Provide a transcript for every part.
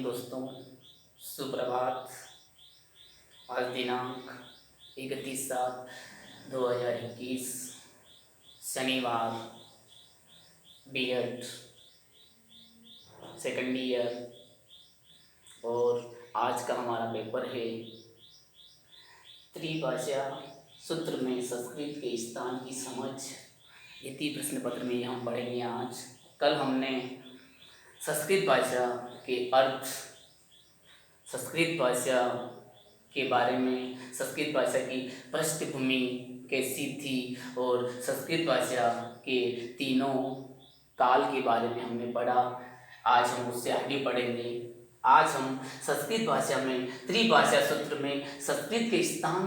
Morning दोस्तों, सुप्रभात। आज दिनांक 31/7/2021 शनिवार, B.Ed सेकेंड ईयर। और आज का हमारा पेपर है त्रिभाषा सूत्र में संस्कृत के स्थान की समझ। इति प्रश्न पत्र में हम पढ़ेंगे आज। कल हमने संस्कृत भाषा के अर्थ, संस्कृत भाषा के बारे में, संस्कृत भाषा की पृष्ठभूमि कैसी थी और संस्कृत भाषा के तीनों काल के बारे में हमने पढ़ा। आज हम उससे आगे पढ़ेंगे। आज हम संस्कृत भाषा में त्रिभाषा सूत्र में संस्कृत के स्थान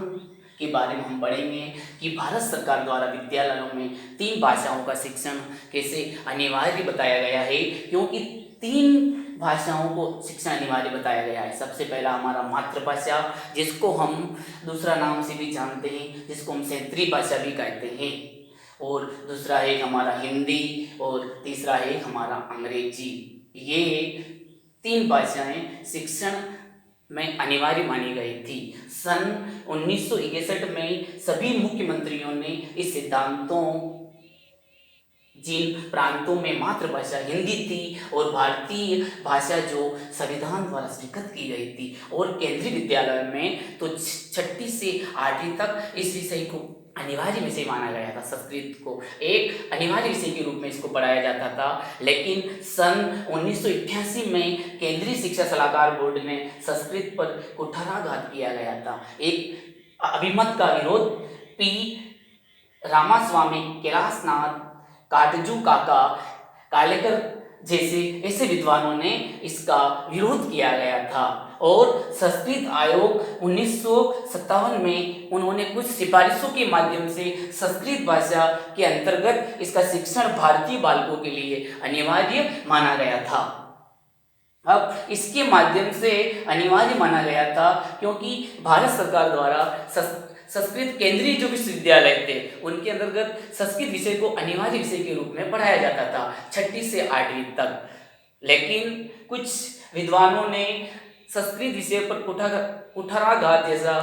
के बारे में हम पढ़ेंगे कि भारत सरकार द्वारा विद्यालयों में 3 भाषाओं का शिक्षण कैसे अनिवार्य बताया गया है, क्योंकि 3 भाषाओं को शिक्षा अनिवार्य बताया गया है। सबसे पहला हमारा मातृभाषा, जिसको हम दूसरा नाम से भी जानते हैं, जिसको हम क्षेत्रीय भाषा भी कहते हैं, और दूसरा है हमारा हिंदी, और तीसरा है हमारा अंग्रेजी। ये 3 भाषाएं शिक्षण में अनिवार्य मानी गई थी। सन 1961 में सभी मुख्यमंत्रियों ने इस सिद्धांतों, जिन प्रांतों में मातृभाषा हिंदी थी और भारतीय भाषा जो संविधान द्वारा स्वीकृत की गई थी, और केंद्रीय विद्यालय में तो 6ठी से 8वीं तक इस विषय को अनिवार्य विषय माना गया था। संस्कृत को एक अनिवार्य विषय के रूप में इसको पढ़ाया जाता था। लेकिन सन 1988 में केंद्रीय शिक्षा सलाहकार बोर्ड ने संस्कृत पर कुठाराघात किया गया था। एक अभिमत का विरोध पी रामास्वामी, कैलाशनाथ, काटजू काका, कालेकर जैसे ऐसे विद्वानों ने इसका विरोध किया गया था। और संस्कृत आयोग 1957 में उन्होंने कुछ सिफारिशों के माध्यम से संस्कृत भाषा के अंतर्गत इसका शिक्षण भारतीय बालकों के लिए अनिवार्य माना गया था। अब इसके माध्यम से अनिवार्य माना गया था क्योंकि भारत सरकार द्वारा संस्कृत केंद्रीय जो विश्वविद्यालय थे उनके अंतर्गत संस्कृत विषय को अनिवार्य विषय के रूप में पढ़ाया जाता था 6ठी से 8वीं तक। लेकिन कुछ विद्वानों ने संस्कृत विषय पर कुठाराघात जैसा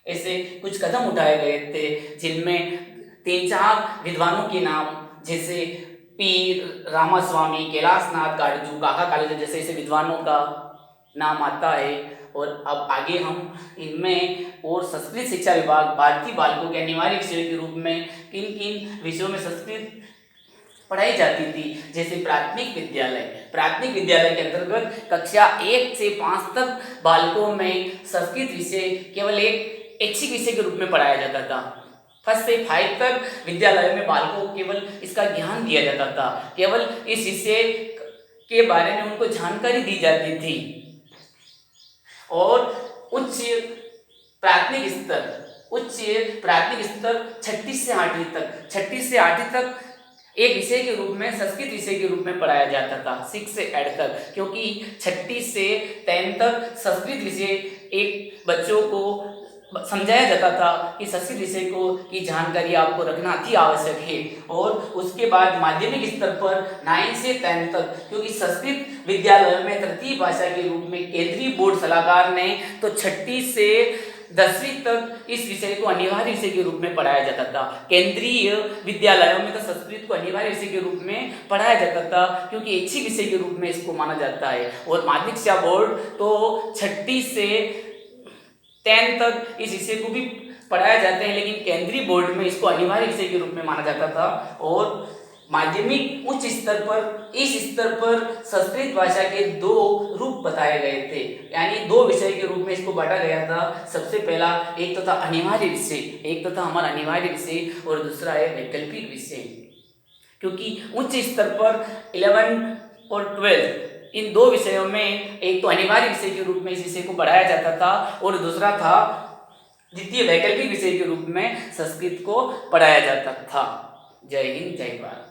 ऐसे कुछ कदम उठाए गए थे, जिनमें 3-4 विद्वानों के नाम जैसे पी रामास्वामी, कैलाशनाथ, काटजू काका, कालेकर जैसे ऐसे विद्वानों का नाम आता है। और अब आगे हम इनमें और संस्कृत शिक्षा विभाग भारतीय बालकों के अनिवार्य विषय के रूप में किन किन विषयों में संस्कृत पढ़ाई जाती थी, जैसे प्राथमिक विद्यालय के अंतर्गत कक्षा 1 से 5 तक बालकों में संस्कृत विषय केवल एक ऐच्छिक विषय के रूप में पढ़ाया जाता था। 1 से 5 तक विद्यालय में बालकों को केवल इसका ज्ञान दिया जाता था, केवल इस विषय के बारे में उनको जानकारी दी जाती थी। और उच्च प्राथमिक स्तर 6ठी से 8वीं तक एक विषय के रूप में, संस्कृत विषय के रूप में पढ़ाया जाता था 6 से 8 तक, क्योंकि 6ठी से 10 तक संस्कृत विषय एक बच्चों को समझाया जाता था कि संस्कृत विषय को की जानकारी आपको रखना अति आवश्यक है। और उसके बाद माध्यमिक स्तर पर 9 से 10 तक, क्योंकि संस्कृत विद्यालयों में तृतीय भाषा के रूप में केंद्रीय बोर्ड सलाहकार ने तो 6ठी से 10वीं तक इस विषय को अनिवार्य विषय के रूप में पढ़ाया जाता था। केंद्रीय विद्यालयों में तो संस्कृत को अनिवार्य विषय के रूप में पढ़ाया जाता था, क्योंकि ऐच्छिक विषय के रूप में इसको माना जाता है। और माध्यमिक शिक्षा बोर्ड तो 6ठी से 10 तक इस विषय को भी पढ़ाया जाता है, लेकिन केंद्रीय बोर्ड में इसको अनिवार्य विषय के रूप में माना जाता था। और माध्यमिक उच्च स्तर पर, इस स्तर पर संस्कृत भाषा के 2 रूप बताए गए थे, यानी 2 विषय के रूप में इसको बांटा गया था। सबसे पहला एक तो था अनिवार्य विषय, एक तो था हमारा अनिवार्य विषय, और दूसरा है वैकल्पिक विषय। क्योंकि उच्च स्तर पर 11 और 12 इन 2 विषयों में एक तो अनिवार्य विषय के रूप में इस विषय को पढ़ाया जाता था, और दूसरा था द्वितीय वैकल्पिक विषय के रूप में संस्कृत को पढ़ाया जाता था। जय हिंद, जय भारत।